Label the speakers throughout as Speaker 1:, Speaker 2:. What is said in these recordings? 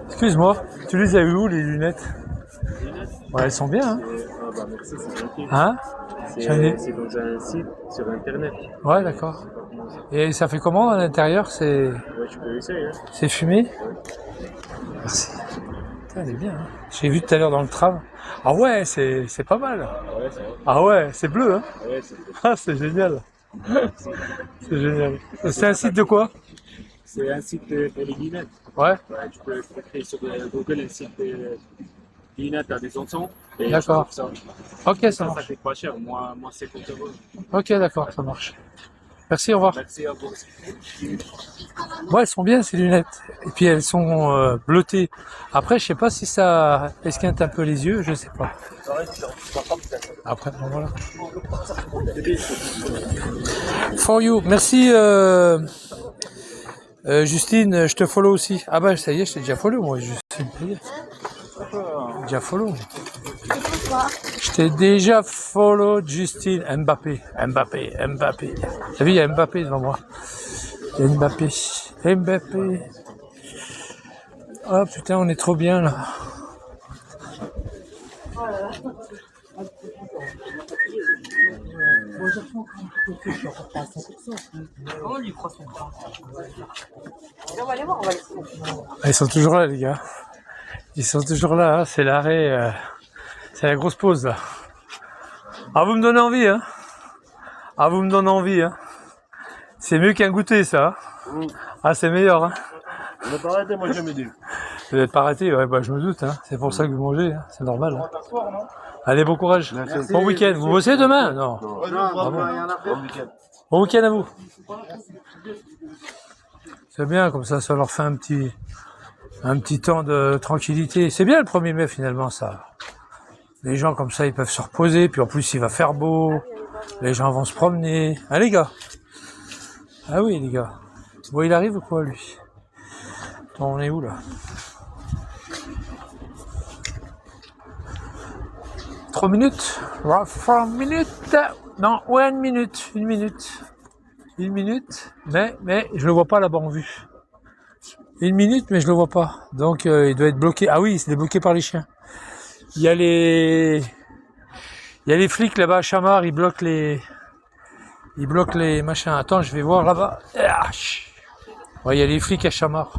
Speaker 1: Excuse-moi, tu les as eu où les lunettes? Ouais, elles sont bien, hein?
Speaker 2: Ah bah merci, c'est gentil.
Speaker 1: Hein? J'en ai-
Speaker 2: C'est dans un site sur internet.
Speaker 1: Ouais, d'accord. Et ça fait comment à l'intérieur?
Speaker 2: Ouais, tu peux essayer. Hein.
Speaker 1: C'est fumé? Merci. Putain, elle est bien, hein? J'ai vu tout à l'heure dans le tram. Ah ouais, c'est pas mal.
Speaker 2: Ouais, c'est vrai.
Speaker 1: Ah ouais, c'est bleu, hein?
Speaker 2: Ouais, c'est
Speaker 1: Ah, c'est génial. C'est génial. C'est un site de quoi?
Speaker 2: C'est un site pour les lunettes.
Speaker 1: Ouais,
Speaker 2: Ouais, tu peux créer sur Google un site lunettes à des enfants. Et
Speaker 1: d'accord.
Speaker 2: ça,
Speaker 1: Ok, ça
Speaker 2: ça
Speaker 1: marche.
Speaker 2: coûte pas cher, moi 50 euros.
Speaker 1: Ok, d'accord, ça marche. Merci, au revoir.
Speaker 2: Merci à vous.
Speaker 1: Ouais, elles sont bien ces lunettes. Et puis elles sont bleutées. Après, je sais pas si ça esquinte un peu les yeux, je sais pas. Après, bon, voilà. For you. Merci Justine, je te follow aussi. Ah bah ça y est, je t'ai déjà follow moi, Justine. Ça y est. Déjà follow. Je t'ai déjà follow Justine. Mbappé. T'as vu, il y a Mbappé devant moi. Il y a Mbappé. Oh putain, on est trop bien là. Ah, ils sont toujours là les gars. Ils sont toujours là, hein. C'est l'arrêt. C'est la grosse pause là. Ah vous me donnez envie hein. Ah vous me donnez envie hein. C'est mieux qu'un goûter ça. Hein. Ah c'est meilleur hein.
Speaker 2: On va pas arrêter, moi j'aime aider.
Speaker 1: Vous n'êtes pas arrêté, ouais, bah je me doute, hein. C'est pour ça que vous mangez, hein. C'est normal. Hein. Allez, bon courage. Merci. Bon week-end. Vous bossez demain? Non. Bon week-end à vous. C'est bien, comme ça leur fait un petit temps de tranquillité. C'est bien le 1er mai finalement, ça. Les gens comme ça, ils peuvent se reposer, puis en plus il va faire beau. Les gens vont se promener. Ah les gars. Ah oui les gars. Bon, il arrive ou quoi lui? Attends, on est où là? Trois minutes? 4 minutes? Non, ouais, une minute. Mais je le vois pas là-bas en vue. Une minute, mais je le vois pas. Donc il doit être bloqué. Ah oui, c'est bloqué par les chiens. Il y a les flics là-bas à Chamar, ils bloquent les machins. Attends, je vais voir là-bas. Ouais, il y a les flics à Chamar.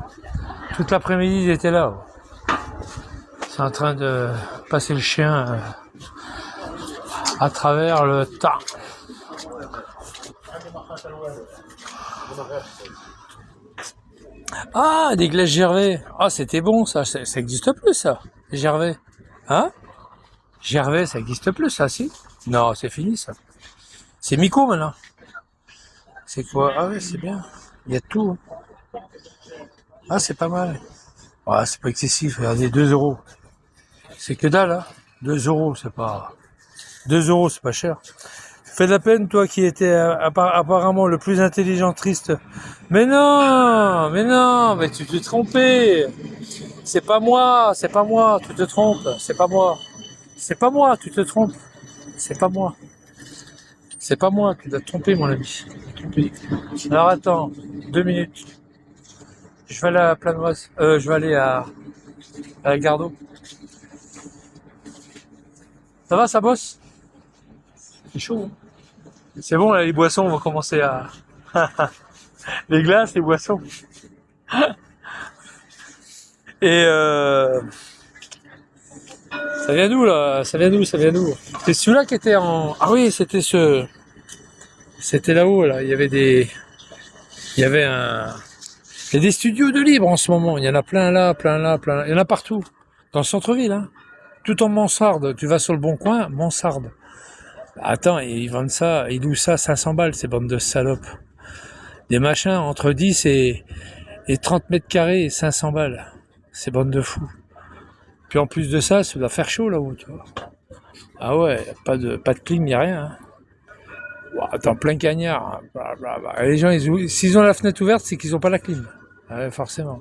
Speaker 1: Toute l'après-midi, ils étaient là. C'est en train de passer le chien à travers le tas. Ah, des glaces Gervais. Ah, c'était bon ça. Ça existe plus ça. Gervais. Hein? Gervais, ça existe plus ça, si? Non, c'est fini ça. C'est Mico maintenant. C'est quoi? Ah oui, c'est bien. Il y a tout. Ah, c'est pas mal. Ah, c'est pas excessif. Regardez, 2 euros. C'est que dalle, hein. 2 euros, c'est pas... 2 euros, c'est pas cher. Fais de la peine, toi qui étais apparemment le plus intelligent triste. Mais non, mais tu t'es trompé. C'est pas moi, tu te trompes. C'est pas moi, tu te trompes. C'est pas moi, tu t'as trompé, mon ami. Alors attends, 2 minutes. Je vais aller à Planoise. Je vais aller à la Gare d'Eau. Ça va, ça bosse? C'est chaud, hein. C'est bon, là, les boissons vont commencer à... les glaces, les boissons. Et ça vient d'où, là? Ça vient d'où? C'est celui-là qui était en... Ah oui, c'était là-haut, là. Il y avait des studios de libre en ce moment. Il y en a plein là. Il y en a partout. Dans le centre-ville, hein. Tout en mansarde. Tu vas sur le Bon Coin, mansarde. Attends, ils vendent ça, ils louent ça 500 balles, ces bandes de salopes. Des machins entre 10 et 30 mètres carrés et 500 balles. Ces bandes de fous. Puis en plus de ça doit faire chaud là-haut, tu vois. Ah ouais, pas de clim, y a rien. Hein. Wow, attends, plein cagnard. Hein. Les gens, s'ils ont la fenêtre ouverte, c'est qu'ils ont pas la clim. Ouais, forcément.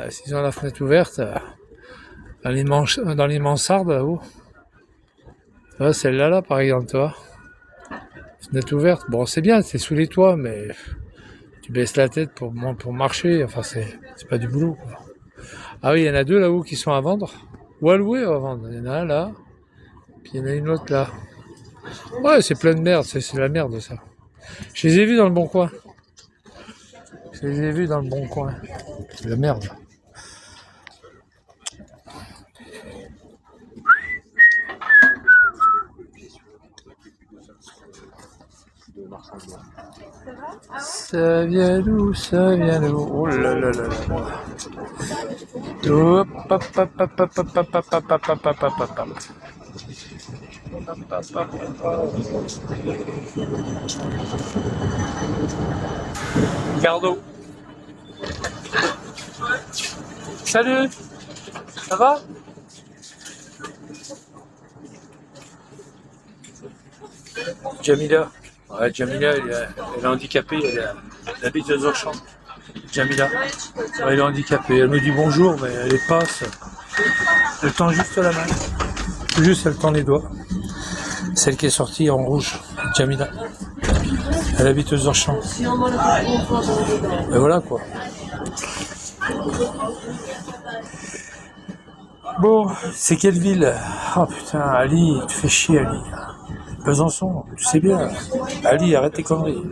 Speaker 1: S'ils ont la fenêtre ouverte, dans les mansardes, là-haut. Ah, celle-là, par exemple, toi. Fenêtre ouverte. Bon, c'est bien, c'est sous les toits, mais Tu baisses la tête pour marcher. Enfin, c'est pas du boulot, quoi. Ah oui, il y en a deux là-haut qui sont à vendre. Ou à louer ou à vendre. Il y en a un là. Puis il y en a une autre là. Ouais, c'est plein de merde. C'est la merde, ça. Je les ai vus dans le bon coin. Je les ai vus dans le bon coin. C'est la merde. Ça vient d'où, ça vient d'où? Oh là là là là là. Hop, hop, hop, hop, hop, hop, hop, hop, hop, hop, hop, hop, hop, hop. Gardo. Salut. Ça va? Jamila. Ouais, Jamila, elle est handicapée, elle habite aux Orchamps. Jamila. Ouais, elle est handicapée. Elle me dit bonjour, mais elle passe. Elle tend juste la main. Juste, elle tend les doigts. Celle qui est sortie en rouge, Jamila. Elle habite aux Orchamps. Et voilà quoi. Bon, c'est quelle ville? Oh putain, Ali, tu fais chier Ali. Besançon, tu sais bien. Ali, arrête tes conneries.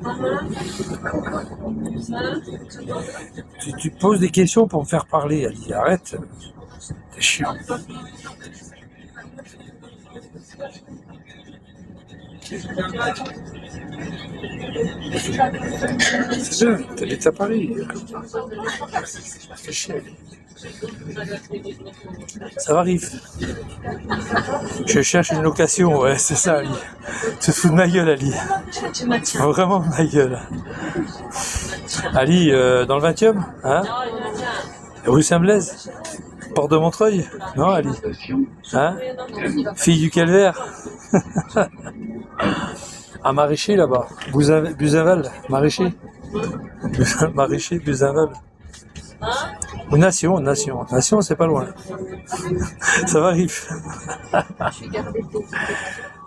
Speaker 1: Tu te poses des questions pour me faire parler, Ali. Arrête. T'es chiant. C'est bien, t'habites à Paris. Fais chier. Ça va, Riff? Je cherche une location, ouais, c'est ça, Ali. Tu te fous de ma gueule, Ali. Tu te fous vraiment de ma gueule. Ali, dans le 20e, hein? Rue Saint-Blaise? Porte de Montreuil? Non, Ali? Hein? Fille du Calvaire? À Maraîcher, là-bas. Buzaval, Maraîcher. Maraîcher, Buzaval. Ou Nation, c'est pas loin. Ça va, Riff?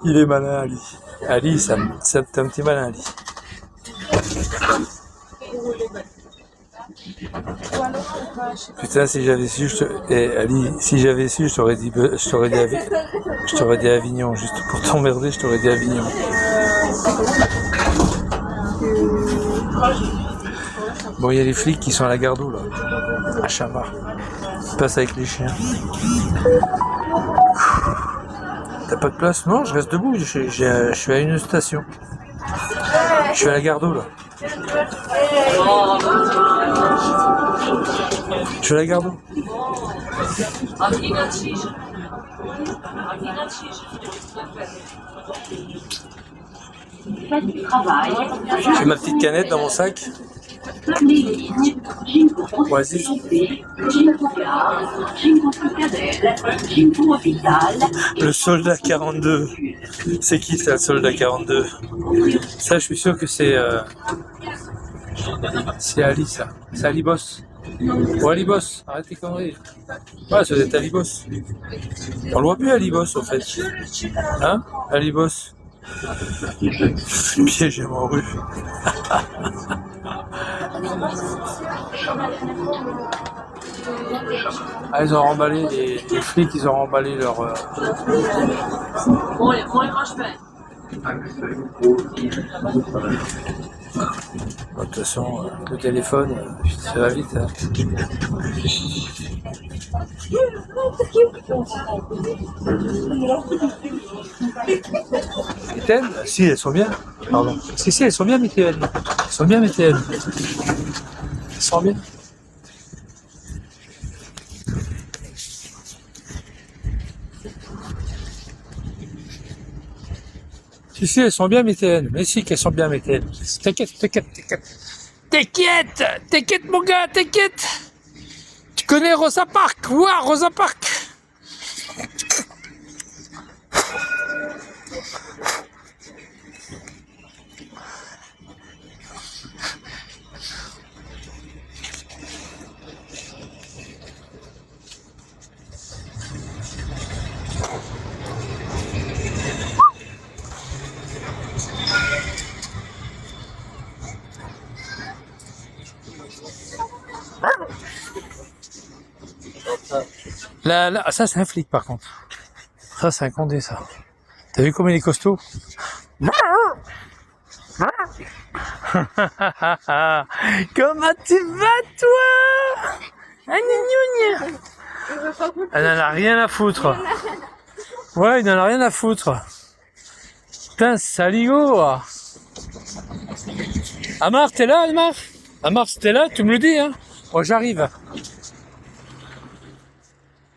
Speaker 1: Il est malin, Ali. Ali, c'est un petit malin, Ali. Putain, si j'avais su, Ali, si j'avais su, je t'aurais dit Avignon, juste pour t'emmerder, je t'aurais dit Avignon. Bon, il y a les flics qui sont à la Gardoux, là, à Chamar. Ils passent avec les chiens. T'as pas de place? Non, je reste debout, je suis à une station. Je suis à la Gardoux, là. Je suis à la Gardoux. J'ai ma petite canette dans mon sac. Oasis. Le soldat 42. C'est qui ça, le soldat 42? Ça, je suis sûr que c'est Ali, ça. C'est Ali Boss. Oh, Ali Boss, arrête tes conneries. Ouais, ça doit être Ali Boss. On le voit plus, Ali Boss, en fait. Hein, Ali Boss? Piège à mon rue. Ah, ils ont remballé, les flics, ils ont remballé leur... De toute façon, le téléphone, ça va vite. Hein. Mitaine? Si, elles sont bien. Pardon. Si, elles sont bien, Mitaine. Elles sont bien, Mitaine. Elles sont bien. Si, elles sont bien, Mitaine. Mais si, qu'elles sont bien, Mitaine. T'inquiète, mon gars, t'inquiète. Tu connais Rosa Parks? Ouah, Rosa Parks. Là, ça c'est un flic par contre. Ça c'est un condé ça. T'as vu comme il est costaud? Comment tu vas toi? Elle n'en a rien à foutre. Ouais, il n'en a rien à foutre. Putain, saligo. Amar, t'es là, Amar? Amar, si t'es là, tu me le dis, hein? Oh, j'arrive.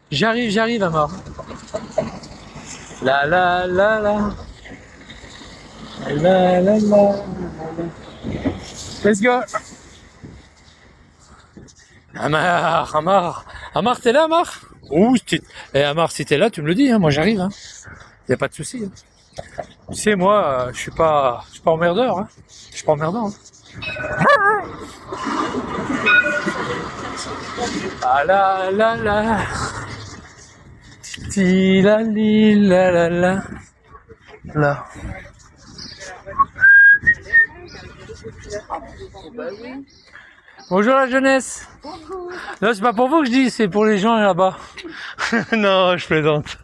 Speaker 1: J'arrive, Amar. La la la la. La la la. Let's go. Amar, t'es là, Amar? Ouh, Amar, si t'es là, tu me le dis, hein, moi j'arrive, hein. Y a pas de souci. Hein. Tu sais, moi, je suis pas emmerdeur, hein. Je suis pas emmerdeur, hein. Ah la la la. Ti la li la la la. Là. Bonjour la jeunesse. Non, c'est pas pour vous que je dis, c'est pour les gens là-bas. Non, je plaisante.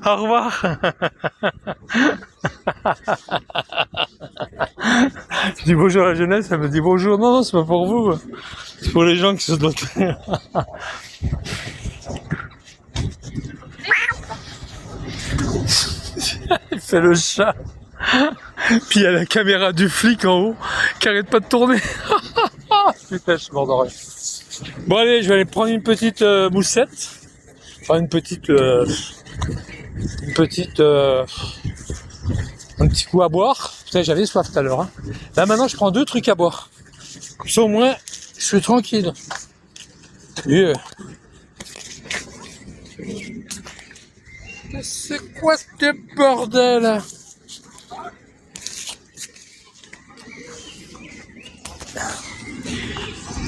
Speaker 1: Au revoir. Je dis bonjour à la jeunesse, elle me dit bonjour. Non, c'est pas pour vous. C'est pour les gens qui sont d'autres. Il fait le chat. Puis il y a la caméra du flic en haut qui arrête pas de tourner. Putain, je suis mort de rire. Bon allez, je vais aller prendre une petite moussette. Enfin un petit coup à boire. Putain, j'avais soif tout à l'heure. Hein. Là maintenant, je prends 2 trucs à boire. Comme ça au moins, je suis tranquille. Yeah. C'est quoi ce bordel?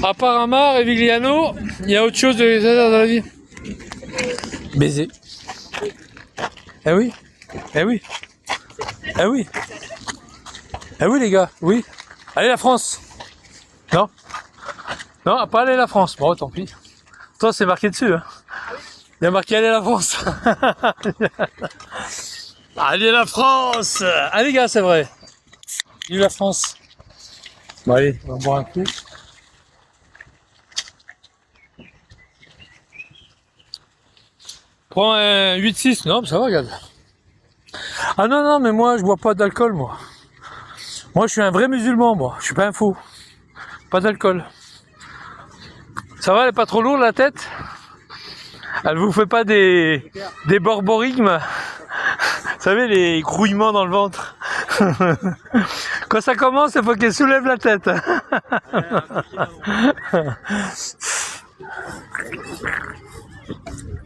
Speaker 1: À part Amar et Vigliano, il y a autre chose de les aider dans la vie. Baiser. Eh oui. Eh oui. Eh oui. Eh oui les gars, oui. Allez la France. Non. Non, pas aller la France. Bon, tant pis. Toi, c'est marqué dessus. Hein. Il y a marqué aller la France. Allez la France. Allez les gars, c'est vrai. Vive la France. Bon allez, on va boire un coup. Prends un 8-6, non, ça va, regarde. Ah non, mais moi, je bois pas d'alcool, moi. Moi, je suis un vrai musulman, moi. Je suis pas un fou. Pas d'alcool. Ça va, elle est pas trop lourde, la tête? Elle vous fait pas des borborigmes? Vous savez, les grouillements dans le ventre. Quand ça commence, il faut qu'elle soulève la tête.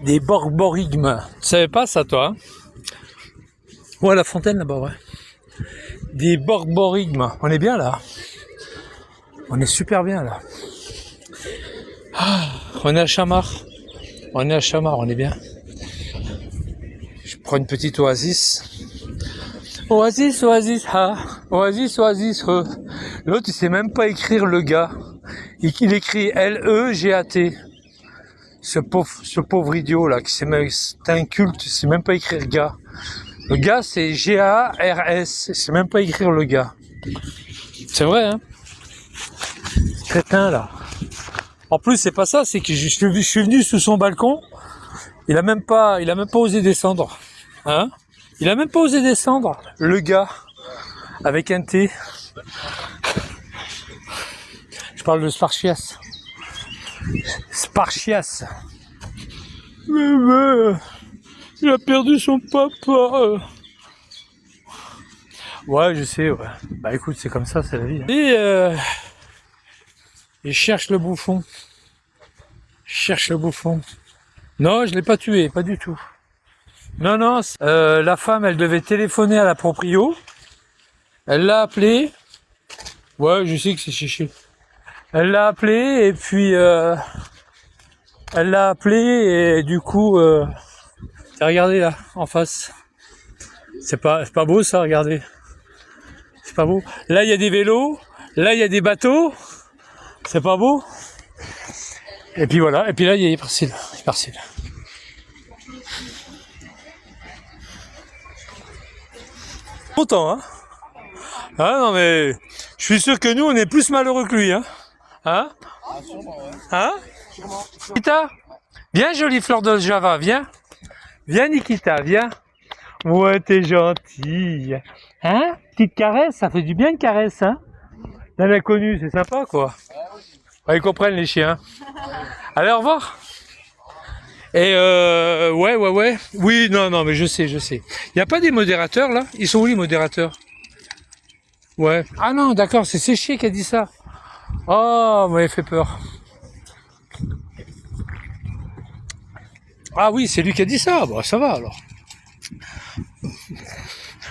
Speaker 1: Des borborigmes. Tu savais pas ça, toi? Hein? Ouais, la fontaine là-bas, ouais. Des borborigmes. On est bien là. On est super bien là. Ah, on est à Chamar. On est à Chamar, on est bien. Je prends une petite oasis. Oasis, ha. Oasis, L'autre, il sait même pas écrire le gars. Il écrit L-E-G-A-T. Ce pauvre idiot là, c'est un culte, il sait même pas écrire gars. Le gars, c'est G-A-R-S. Il sait même pas écrire le gars. C'est vrai, hein? Crétin, là. En plus, c'est pas ça, c'est que je suis venu sous son balcon. Il a même pas osé descendre. Hein? Il a même pas osé descendre. Le gars. Avec un T. Je parle de Sparchias. Sparchias. Mais, il a perdu son papa. Ouais, je sais, ouais. Bah écoute, c'est comme ça, c'est la vie. Et il cherche le bouffon. Non, je l'ai pas tué, pas du tout. Non, la femme, elle devait téléphoner à la proprio. Elle l'a appelé. Ouais, je sais que c'est chichi. Elle l'a appelé et puis et du coup regardez là en face. C'est pas beau ça, regardez. C'est pas beau. Là il y a des vélos, là il y a des bateaux. C'est pas beau? Et puis voilà, et puis là, il y a Persil. Persil. Content, hein? Ah non, mais je suis sûr que nous, on est plus malheureux que lui, hein? Hein? Hein? Nikita, viens, jolie fleur de Java, viens. Viens, Nikita, viens. Ouais, t'es gentille. Hein? Petite caresse, ça fait du bien une caresse, hein? Dans l'inconnu, c'est sympa, quoi. Ouais, ils comprennent, les chiens. Allez, au revoir. Et ouais. Oui, non, mais je sais. Il n'y a pas des modérateurs, là? Ils sont où, les modérateurs? Ouais. Ah non, d'accord, c'est Séchier qui a dit ça. Oh, vous m'avez fait peur. Ah oui, c'est lui qui a dit ça. Bon, ça va, alors.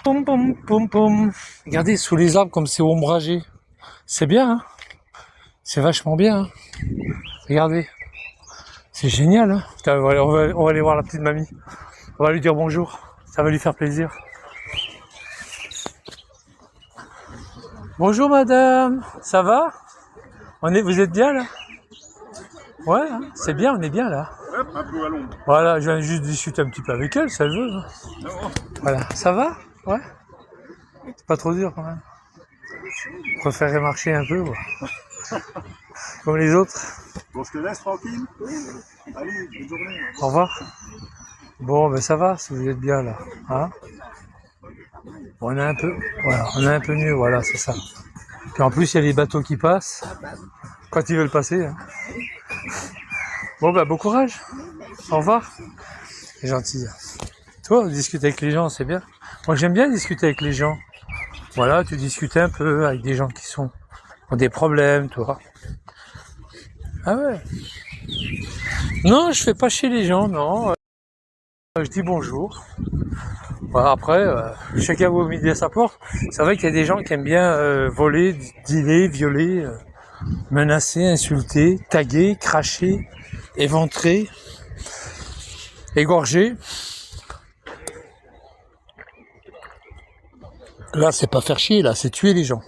Speaker 1: Pom, pom, pom, pom. Regardez, sous les arbres, comme c'est ombragé. C'est bien, hein? C'est vachement bien, hein? Regardez. C'est génial, hein? Putain, on va aller voir la petite mamie. On va lui dire bonjour. Ça va lui faire plaisir. Bonjour madame, ça va? Vous êtes bien là? Ouais, hein, c'est bien, on est bien là.
Speaker 2: Un peu à l'ombre.
Speaker 1: Voilà, je viens juste discuter un petit peu avec elle, ça le veut. Hein. Voilà, ça va? Ouais? C'est pas trop dur quand même. Je préférerais marcher un peu, quoi. Comme les autres.
Speaker 2: Bon, je te laisse tranquille. Allez, bonne journée.
Speaker 1: Au revoir. Bon, ben ça va, si vous êtes bien là. Hein? On est un peu, voilà, on est un peu mieux, voilà, c'est ça. Puis en plus, il y a les bateaux qui passent, quand ils veulent passer. Hein. Bon, bah, bon courage. Au revoir. C'est gentil. Toi, discuter avec les gens, c'est bien. Moi, j'aime bien discuter avec les gens. Voilà, tu discutes un peu avec des gens qui ont des problèmes, toi. Ah ouais. Non, je fais pas chier les gens, non. Je dis bonjour. Voilà, après, chacun vaut midi à sa porte. C'est vrai qu'il y a des gens qui aiment bien voler, dealer, violer, menacer, insulter, taguer, cracher, éventrer, égorger. Là, c'est pas faire chier, là, c'est tuer les gens.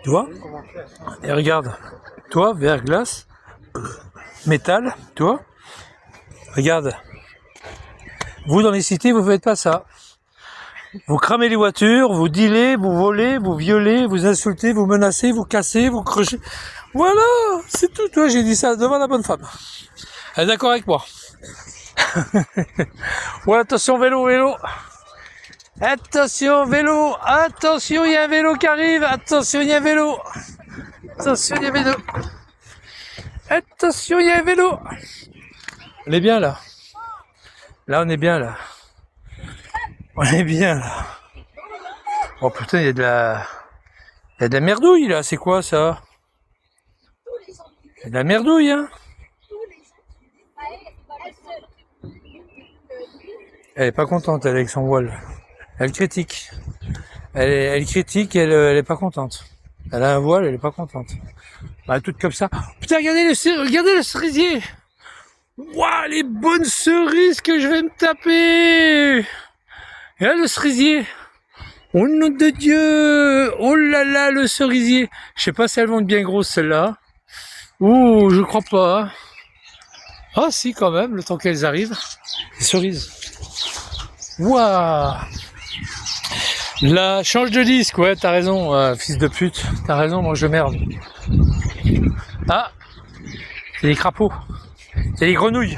Speaker 1: Tu vois? Et regarde, toi, verglas, métal, tu vois? Regarde. Vous, dans les cités, vous faites pas ça. Vous cramez les voitures, vous dealez, vous volez, vous violez, vous insultez, vous menacez, vous cassez, vous crochez. Voilà, c'est tout. Toi, j'ai dit ça devant la bonne femme. Elle est d'accord avec moi. Ouais, attention, vélo. Attention, vélo. Attention, il y a un vélo qui arrive. Attention, il y a un vélo. Attention, il y a un vélo. Attention, il y a un vélo. On est bien là. Là, on est bien là. On est bien là. Oh putain, il y a de la merdouille là. C'est quoi ça? Il y a de la merdouille, hein. Elle est pas contente, elle, avec son voile. Elle critique. Elle critique, elle est pas contente. Elle a un voile, elle est pas contente. Elle est toute comme ça. Putain, regardez le cerisier. Waouh, les bonnes cerises que je vais me taper. Et là, le cerisier. Oh nom de Dieu. Oh là là, le cerisier. Je sais pas si elles vont être bien grosses, celles-là. Ouh, je crois pas. Ah si, quand même, le temps qu'elles arrivent. Les cerises. Waouh. Là, change de disque, ouais, t'as raison, fils de pute. T'as raison, mange de merde. Ah, c'est des crapauds. C'est des grenouilles.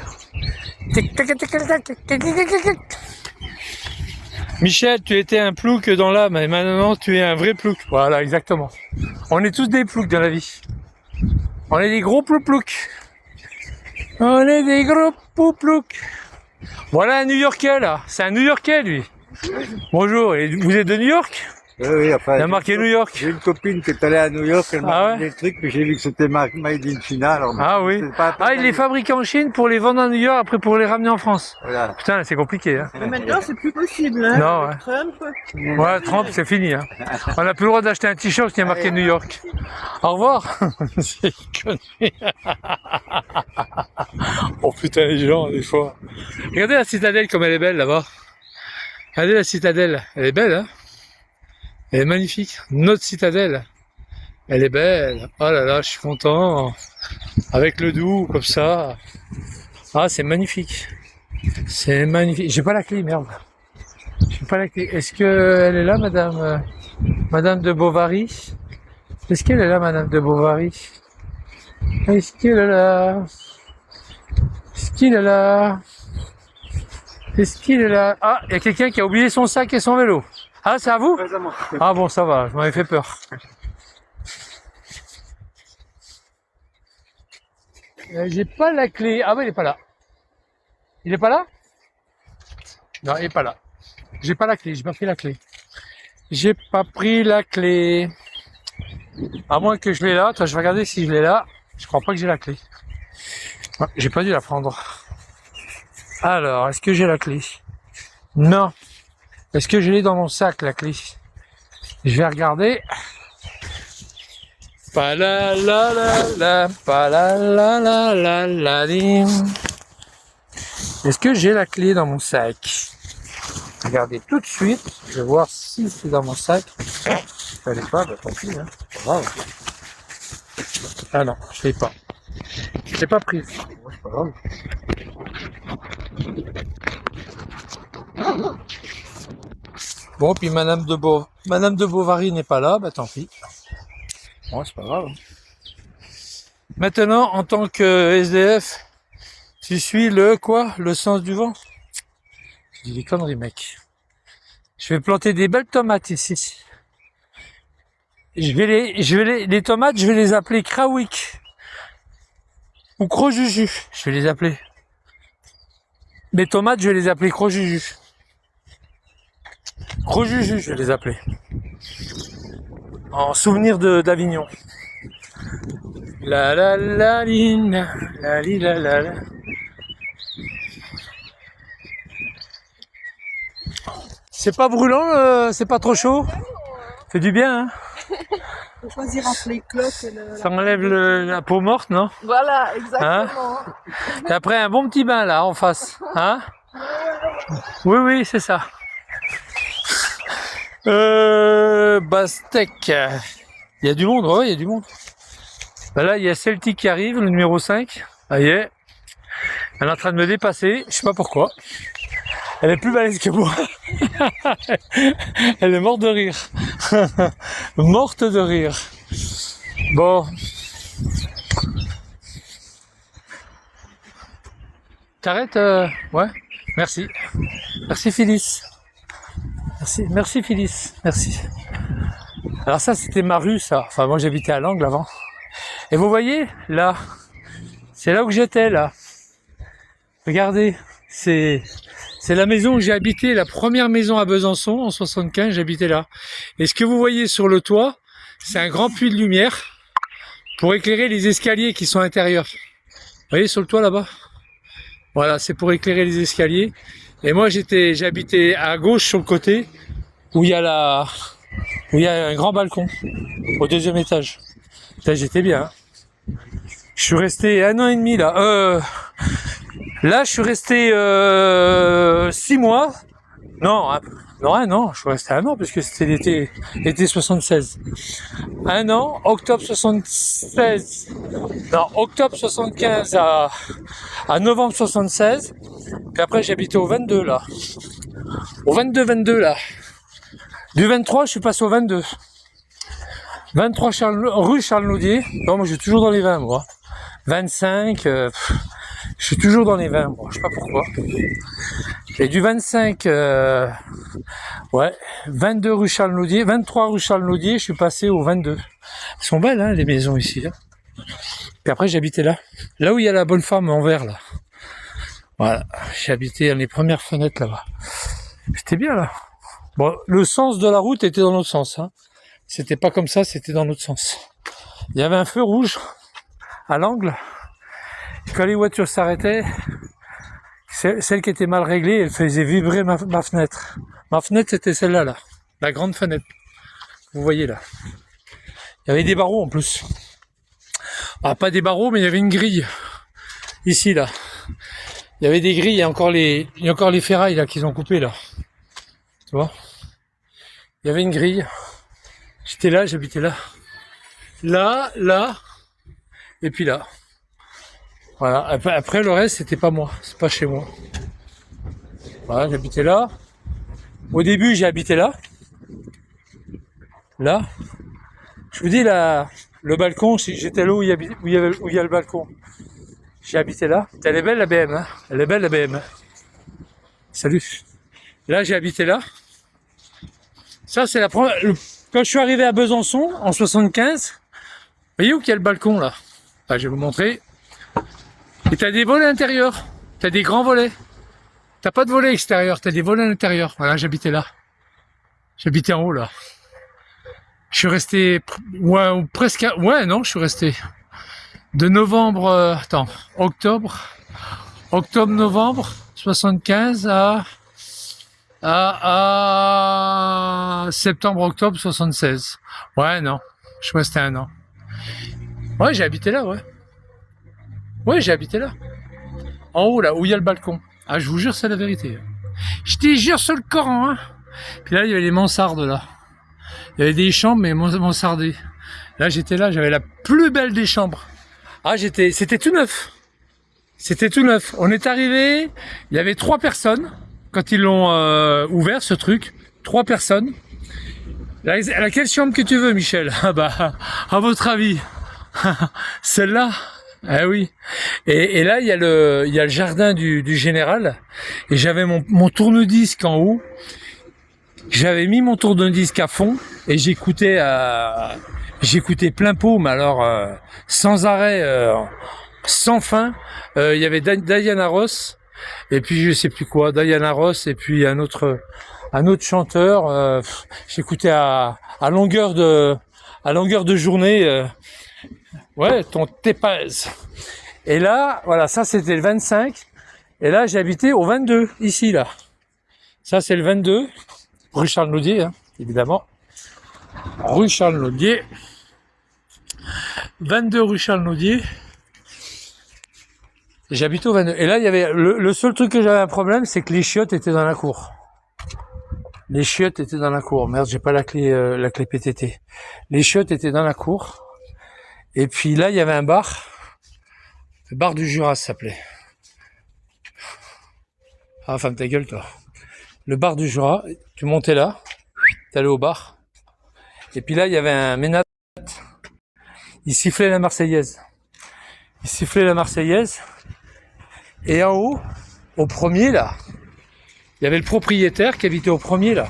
Speaker 1: Michel, tu étais un plouc dans l'âme, et maintenant tu es un vrai plouc. Voilà, exactement. On est tous des ploucs dans la vie. On est des gros ploucs. On est des gros ploucs. Voilà un New-Yorkais là. C'est un New-Yorkais lui. Bonjour, et vous êtes de New York?
Speaker 3: Oui, enfin.
Speaker 1: Il a marqué New York.
Speaker 3: J'ai une copine qui est allée à New York, elle m'a
Speaker 1: Ah ouais?
Speaker 3: donné le truc, mais j'ai vu que c'était made in China, alors.
Speaker 1: Ah oui. Ah, il les fabrique en Chine pour les vendre à New York, après pour les ramener en France.
Speaker 3: Voilà.
Speaker 1: Putain, c'est compliqué, hein.
Speaker 4: Mais maintenant, c'est plus possible, hein.
Speaker 1: Non,
Speaker 4: avec
Speaker 1: ouais.
Speaker 4: Trump.
Speaker 1: Ouais, Trump, c'est fini, hein. On n'a plus le droit d'acheter un t-shirt qui a marqué New York. Au revoir. C'est une connerie. Oh putain, les gens, des fois. Regardez la citadelle comme elle est belle là-bas. Regardez la citadelle. Elle est belle, hein. Elle est magnifique. Notre citadelle. Elle est belle. Oh là là, je suis content. Avec le Doubs, comme ça. Ah, c'est magnifique. C'est magnifique. J'ai pas la clé, merde. J'ai pas la clé. Est-ce que elle est là, Madame de Bovary? Est-ce qu'elle est là, Madame de Bovary? Est-ce qu'elle est là? Est-ce qu'il est là? Est-ce qu'il est là? Ah, il y a quelqu'un qui a oublié son sac et son vélo. Ah, c'est à vous? Ah bon, ça va, je m'avais fait peur. J'ai pas la clé. Ah ouais, il est pas là. Il est pas là? Non, il est pas là. J'ai pas la clé, j'ai pas pris la clé. J'ai pas pris la clé. À moins que je l'ai là. Attends, je vais regarder si je l'ai là. Je crois pas que j'ai la clé. Ouais, j'ai pas dû la prendre. Alors, est-ce que j'ai la clé? Non. Est-ce que je l'ai dans mon sac, la clé? Je vais regarder. Pa la la la la, pa la la la la la dim. Est-ce que j'ai la clé dans mon sac? Regardez tout de suite. Je vais voir si c'est dans mon sac. Je l'ai pas, bah tant pis. Hein. C'est pas grave. Ah non, je l'ai pas. Je l'ai pas prise. C'est pas grave. Bon, puis Madame de Bovary n'est pas là, bah tant pis. Bon, c'est pas grave. Maintenant, en tant que SDF, tu suis le quoi? Le sens du vent? Je dis des conneries, mec. Je vais planter des belles tomates ici. Les tomates, je vais les appeler Krawick. Ou Crojuju, je vais les appeler. Mes tomates, je vais les appeler Crojuju. Crojuju, je vais les appeler. En souvenir d'Avignon. La la la la li la la la. C'est pas brûlant, c'est pas trop chaud. Fait du bien, hein.
Speaker 4: Faut choisir entre les cloques et le...
Speaker 1: Ça enlève la peau morte, non?
Speaker 4: Voilà, exactement.
Speaker 1: Et après un bon petit bain là en face, hein? Oui, oui, c'est ça. Bastec. Il y a du monde, ouais, il y a du monde. Ben là, il y a Celtic qui arrive, le numéro 5. Ça y est. Elle est en train de me dépasser, je sais pas pourquoi. Elle est plus balèze que moi. Elle est morte de rire. Morte de rire. Bon. T'arrêtes, ouais. Merci. Merci Phyllis. Merci Phyllis. Merci. Alors ça, c'était ma rue, ça. Enfin, moi, j'habitais à l'Angle avant. Et vous voyez, là, c'est là où j'étais, là. Regardez, c'est la maison où j'ai habité, la première maison à Besançon, en 75, j'habitais là. Et ce que vous voyez sur le toit, c'est un grand puits de lumière pour éclairer les escaliers qui sont intérieurs. Vous voyez sur le toit là-bas? Voilà, c'est pour éclairer les escaliers. Et moi, j'habitais à gauche sur le côté, où il y a un grand balcon, au deuxième étage. Là, j'étais bien. Hein. Je suis resté 1 an et demi là. Là, je suis resté 6 mois. Non, non, je suis resté 1 an, parce que c'était l'été 76. 1 an, octobre 76. Non, octobre 75 à novembre 76. Puis après, j'habitais au 22 là. Au 22 là. Du 23, je suis passé au 22. 23 rue Charles-Naudier. Non, moi, je suis toujours dans les 20, moi. 25, je suis toujours dans les 20, moi. Je sais pas pourquoi. Et du 25, 22 rue Charles-Naudier, 23 rue Charles-Naudier, je suis passé au 22. Elles sont belles, hein, les maisons ici, là. Puis après, j'habitais là. Là où il y a la bonne femme en vert, là. Voilà. J'ai habité dans les premières fenêtres, là-bas. C'était bien, là. Bon, le sens de la route était dans l'autre sens, hein. C'était pas comme ça, c'était dans l'autre sens. Il y avait un feu rouge à l'angle. Quand les voitures s'arrêtaient, celle qui était mal réglée, elle faisait vibrer ma fenêtre. Ma fenêtre, c'était celle-là, là. La grande fenêtre. Vous voyez, là. Il y avait des barreaux, en plus. Ah, pas des barreaux, mais il y avait une grille. Ici, là. Il y avait des grilles, il y a encore les ferrailles, là, qu'ils ont coupées, là. Tu vois? Il y avait une grille. J'étais là, j'habitais là. Là, là, et puis là. Voilà. Après le reste, c'était pas moi. C'est pas chez moi. Voilà, j'habitais là. Au début, j'ai habité là. Là. Je vous dis, là, le balcon, j'étais là où il y a le balcon. J'ai habité là. Elle est belle la BM, hein. Elle est belle la BM. Salut. Là, j'ai habité là. Ça, c'est la première. Quand je suis arrivé à Besançon, en 75, vous voyez où qu'il y a le balcon, là? Enfin, je vais vous montrer. Et t'as des volets intérieurs. T'as des grands volets. T'as pas de volets extérieurs, t'as des volets à l'intérieur. Voilà, j'habitais là. J'habitais en haut, là. Je suis resté, ouais, presque, ouais, non, je suis resté de novembre, octobre-novembre 75 à septembre-octobre 76. Ouais, non, je suis resté 1 an. Ouais, j'ai habité là, ouais. Ouais, j'ai habité là. En haut, là, où il y a le balcon. Ah, je vous jure, c'est la vérité. Je te jure sur le Coran, hein. Puis là, il y avait les mansardes, là. Il y avait des chambres, mais mansardées. Là, j'étais là, j'avais la plus belle des chambres. Ah, c'était tout neuf. C'était tout neuf. On est arrivé, il y avait 3 personnes, quand ils l'ont ouvert, ce truc. 3 personnes. Laquelle chambre que tu veux, Michel? Ah bah, à votre avis. Celle-là? Ah oui. Et là, il y a le jardin du général. Et j'avais mon tourne-disque en haut. J'avais mis mon tourne-disque à fond et j'écoutais plein pot, mais alors sans arrêt, sans fin. Il y avait Diana Ross et puis je sais plus quoi, Diana Ross et puis un autre chanteur. J'écoutais à longueur de journée. Ouais, ton Tépaz. Et là, voilà, ça c'était le 25. Et là, j'ai habité au 22, ici, là. Ça, c'est le 22, rue Charles-Naudier, hein, évidemment. Rue Charles-Naudier. 22 rue Charles-Naudier. J'habite au 22. Et là, il y avait, le seul truc que j'avais un problème, c'est que les chiottes étaient dans la cour. Les chiottes étaient dans la cour. Merde, j'ai pas la clé PTT. Les chiottes étaient dans la cour. Et puis là, il y avait un bar. Le bar du Jura, ça s'appelait. Ah, ferme ta gueule, toi. Le bar du Jura, tu montais là, t'allais au bar. Et puis là, il y avait un ménat. Il sifflait la Marseillaise. Et en haut, au premier, là, il y avait le propriétaire qui habitait au premier, là.